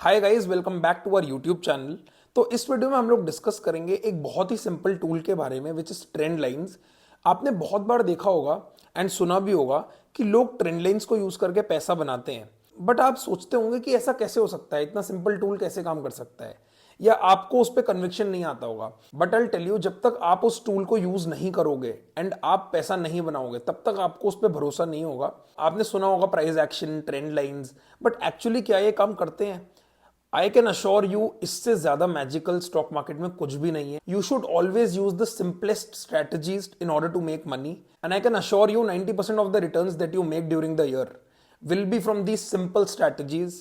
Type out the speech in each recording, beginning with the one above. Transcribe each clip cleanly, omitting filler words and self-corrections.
Hi guys, welcome back to our YouTube channel. तो इस video में हम लोग डिस्कस करेंगे एक बहुत ही सिंपल टूल के बारे में विच इज ट्रेंड लाइंस। आपने बहुत बार देखा होगा एंड सुना भी होगा कि लोग ट्रेंड लाइंस को यूज करके पैसा बनाते हैं। बट आप सोचते होंगे कि ऐसा कैसे हो सकता है, इतना सिंपल टूल कैसे काम कर सकता है, या आपको उस पर कन्विक्शन नहीं आता होगा। बट आई टेल यू, जब तक आप उस टूल को यूज नहीं करोगे एंड आप पैसा नहीं बनाओगे तब तक आपको उस पर भरोसा नहीं होगा। आपने सुना होगा price action, trend lines, but actually क्या ये काम करते हैं? आई कैन अश्योर यू, इससे ज्यादा मैजिकल स्टॉक मार्केट में कुछ भी नहीं है। You should always use the simplest strategies in order to make money, and I can assure you 90% of the returns that you make during the year will be from these simple strategies.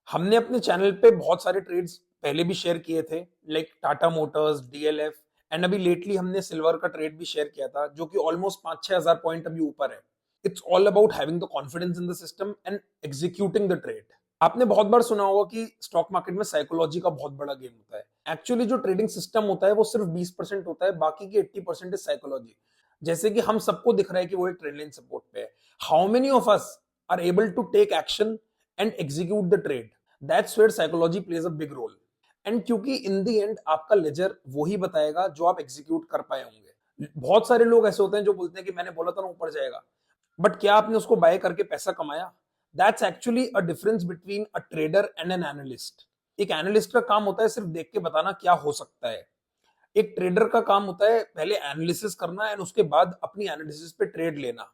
हमने अपने channel पे बहुत सारे trades पहले भी share किए थे, like Tata Motors, DLF, and अभी लेटली हमने सिल्वर का ट्रेड भी शेयर किया था जो कि ऑलमोस्ट 5-6 हजार पॉइंट अभी ऊपर है। It's all about having the confidence in the system and executing the trade. आपने बहुत बार सुना होगा कि स्टॉक मार्केट में साइकोलॉजी का बहुत बड़ा गेम होता है। एक्चुअली जो ट्रेडिंग सिस्टम होता है वो सिर्फ 20% होता है, बाकी की 80% इज साइकोलॉजी। जैसे कि हम सबको दिख रहा है कि वो एक ट्रेंड लाइन सपोर्ट पे है। How many of us are able to take action and execute the trade? That's where psychology plays a big role. And क्योंकि इन द एंड आपका लेजर वो ही बताएगा जो आप एग्जीक्यूट कर पाए होंगे। बहुत सारे लोग ऐसे होते हैं जो बोलते हैं कि मैंने बोला था ना ऊपर जाएगा, बट क्या आपने उसको बाय करके पैसा कमाया? That's actually a difference between a trader and an analyst. एक एनालिस्ट का काम होता है सिर्फ देख के बताना क्या हो सकता है। एक ट्रेडर का काम होता है पहले एनालिसिस करना एंड उसके बाद अपनी एनालिसिस पे ट्रेड लेना।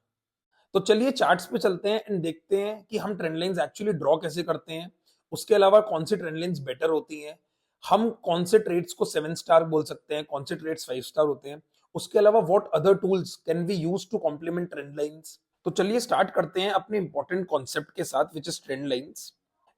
तो चलिए चार्ट्स पे चलते हैं एंड देखते हैं कि हम ट्रेंड लाइंस एक्चुअली ड्रॉ कैसे करते हैं। उसके अलावा कौन सी ट्रेंड लाइंस बेटर होती हैं, हम कौन से ट्रेड्स को 7 स्टार बोल सकते हैं, कौन से ट्रेड्स 5 स्टार होते हैं। उसके अलावा what other tools can we use to complement trend lines. तो चलिए स्टार्ट करते हैं अपने इंपॉर्टेंट कॉन्सेप्ट के साथ विच इज ट्रेंड लाइंस।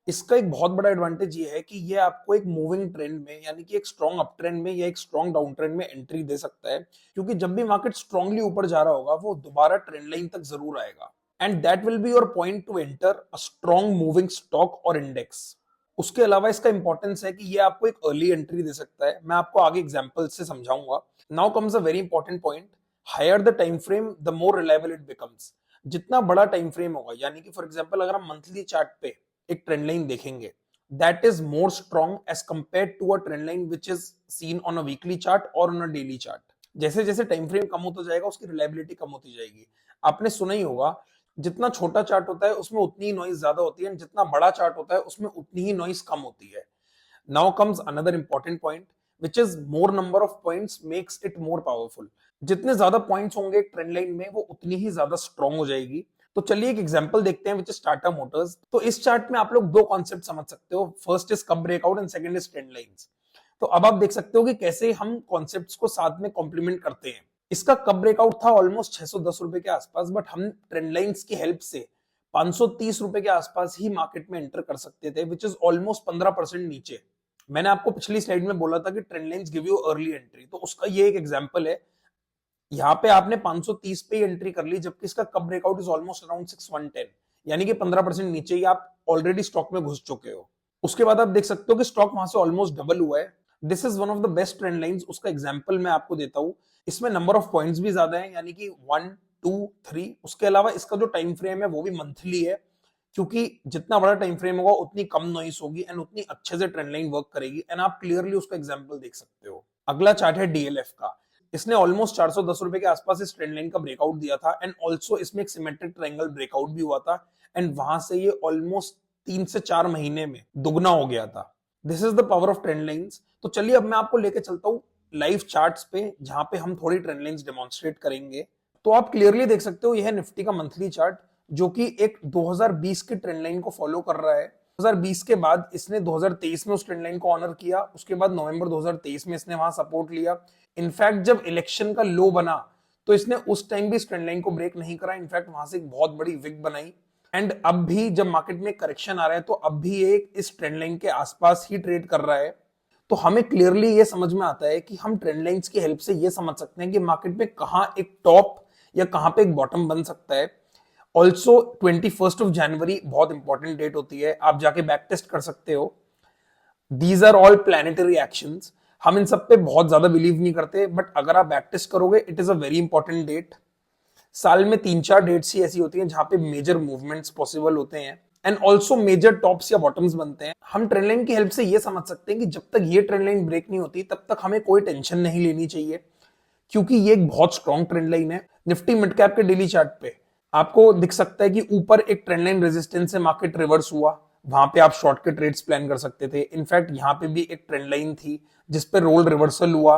इसका एक बहुत बड़ा एडवांटेज ये है कि ये आपको एक मूविंग ट्रेंड में, यानी कि एक स्ट्रॉन्ग अप ट्रेंड में या एक स्ट्रॉन्ग डाउन ट्रेंड में एंट्री दे सकता है। क्योंकि जब भी मार्केट स्ट्रांगली ऊपर जा रहा होगा वो दोबारा ट्रेंड लाइन तक जरूर आएगा, and that will be your point two enter a strong moving stock और इंडेक्स। उसके अलावा इसका इंपॉर्टेंस है कि ये आपको एक अर्ली एंट्री दे सकता है। मैं आपको आगे एग्जांपल से समझाऊंगा। Now comes a very important point. Higher the time frame the more reliable it becomes. जितना बड़ा टाइम फ्रेम होगा, यानी कि फॉर एग्जांपल अगर हम मंथली चार्ट पे एक ट्रेंड लाइन देखेंगे, that is more strong as compare to a trend line which is seen on a weekly chart और ऑन अ डेली चार्ट। जैसे जैसे टाइम फ्रेम कम होता जाएगा उसकी रिलायबिलिटी कम होती जाएगी। आपने सुना ही होगा, जितना छोटा चार्ट होता है उसमें उतनी ही नॉइज ज्यादा होती है, जितना बड़ा चार्ट होता है उसमें उतनी ही नॉइज कम होती है। Now comes another important point which is more number of points makes it more powerful. जितने ज्यादा पॉइंट्स होंगे ट्रेंड लाइन में वो उतनी ही ज्यादा स्ट्रॉन्ग हो जाएगी। तो चलिए एक एग्जांपल देखते हैं विच इज टाटा मोटर्स। तो इस चार्ट में आप लोग दो कॉन्सेप्ट समझ सकते हो, फर्स्ट इज कब breakout and second is trend lines. तो अब आप देख सकते हो कि कैसे हम कॉन्सेप्ट्स को साथ में कॉम्प्लीमेंट करते हैं। इसका कब ब्रेकआउट था ऑलमोस्ट 610 रुपए के आसपास, बट हम ट्रेंड लाइंस की हेल्प से 530 रुपए के आसपास ही मार्केट में एंटर कर सकते थे, विच इज ऑलमोस्ट 15% नीचे। मैंने आपको पिछली स्लाइड में बोला था कि trend lines give you early entry, तो उसका ये एक एग्जांपल है। यहाँ पे आपने 530 पे एंट्री कर ली, जबकि इसका कब ब्रेकआउट इज ऑलमोस्ट अराउंड 6110, यानी कि 15% नीचे ही आप ऑलरेडी स्टॉक में घुस चुके हो। उसके बाद आप देख सकते हो कि स्टॉक वहां से ऑलमोस्ट डबल हुआ है। This is one of the best trend lines. उसका एग्जांपल मैं आपको देता हूं। इसमें नंबर ऑफ पॉइंट्स भी ज्यादा है, यानी कि 1, 2, 3। उसके अलावा इसका जो टाइम फ्रेम है वो भी मंथली है, क्योंकि जितना बड़ा टाइम फ्रेम होगा उतनी कम नॉइस होगी एंड उतनी अच्छे से ट्रेंड लाइन वर्क करेगी, एंड आप क्लियरली उसका एग्जांपल देख सकते हो। अगला चार्ट है डीएलएफ का। इसने ऑलमोस्ट 410 रुपए के आसपास इस ट्रेंड लाइन का ब्रेकआउट दिया था, एंड ऑल्सो इसमें एक सिमेट्रिक ट्रायंगल ब्रेकआउट भी हुआ था, एंड वहां से ये ऑलमोस्ट 3 से 4 महीने में दुगना हो गया था। This is the power of trend lines. तो चलिए अब मैं आपको लेके चलता हूँ लाइव चार्ट्स पे, जहां पे हम थोड़ी ट्रेंड लाइंस डेमोन्स्ट्रेट करेंगे। तो आप क्लियरली देख सकते हो, यह है निफ्टी का मंथली चार्ट, जो कि एक 2020 के ट्रेंड लाइन को फॉलो कर रहा है। 2020 के बाद इसने 2023 में उस ट्रेंड लाइन को ऑनर किया। उसके बाद नवंबर 2023 में इसने वहां सपोर्ट लिया। इनफैक्ट जब इलेक्शन का लो बना तो इसने उस टाइम भी इस ट्रेंड लाइन को ब्रेक नहीं करा, इनफैक्ट वहां से एक बहुत बड़ी विक बनाई। एंड अब भी जब मार्केट में करेक्शन आ रहा है तो अब भी एक इस ट्रेंड लाइन के आसपास ही ट्रेड कर रहा है। तो हमें क्लियरली ये समझ में आता है कि हम ट्रेंड लाइंस की हेल्प से ये समझ सकते हैं कि मार्केट में कहां एक टॉप या कहां पे एक बॉटम बन सकता है। ऑल्सो 21 ऑफ जनवरी बहुत इंपॉर्टेंट डेट होती है, आप जाके बैक टेस्ट कर सकते हो। These are all planetary actions. हम इन सब पे बहुत ज्यादा बिलीव नहीं करते, बट अगर आप बैक टेस्ट करोगे it is a very important date. साल में 3-4 डेट्स ही ऐसी होती हैं जहां पे मेजर मूवमेंट्स पॉसिबल होते हैं। एंड ऑल्सो मेजर टॉप्स या बॉटम्स बनते हैं। हम ट्रेंड लाइन की हेल्प से ये समझ सकते हैं कि जब तक ये ट्रेंड लाइन ब्रेक नहीं होती तब तक हमें कोई टेंशन नहीं लेनी चाहिए, क्योंकि ये एक बहुत स्ट्रॉन्ग ट्रेंड लाइन है। निफ्टी मिड कैप के डेली चार्ट पे आपको दिख सकता है कि ऊपर एक ट्रेंड लाइन रेजिस्टेंस से मार्केट रिवर्स हुआ, वहां पे आप शॉर्ट के ट्रेड्स प्लान कर सकते थे। इनफैक्ट यहाँ पे भी एक ट्रेंड लाइन थी जिसपे रोल रिवर्सल हुआ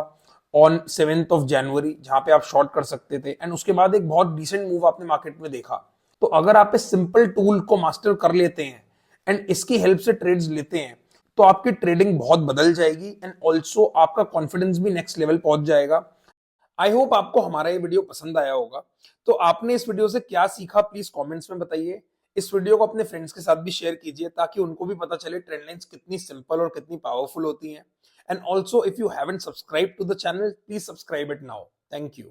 ऑन 7th of January, जहां पे आप शॉर्ट कर सकते थे, एंड उसके बाद एक बहुत डिसेंट मूव आपने मार्केट में देखा। तो अगर आप इस सिंपल टूल को मास्टर कर लेते हैं एंड इसकी हेल्प से ट्रेड्स लेते हैं तो आपकी ट्रेडिंग बहुत बदल जाएगी एंड ऑल्सो आपका कॉन्फिडेंस भी नेक्स्ट लेवल पहुंच जाएगा। आई होप आपको हमारा ये वीडियो पसंद आया होगा। तो आपने इस वीडियो से क्या सीखा प्लीज कमेंट्स में बताइए। इस वीडियो को अपने फ्रेंड्स के साथ भी शेयर कीजिए ताकि उनको भी पता चले ट्रेंड लाइंस कितनी सिंपल और कितनी पावरफुल होती हैं। And also if you haven't subscribe to the channel, please subscribe it now. Thank you.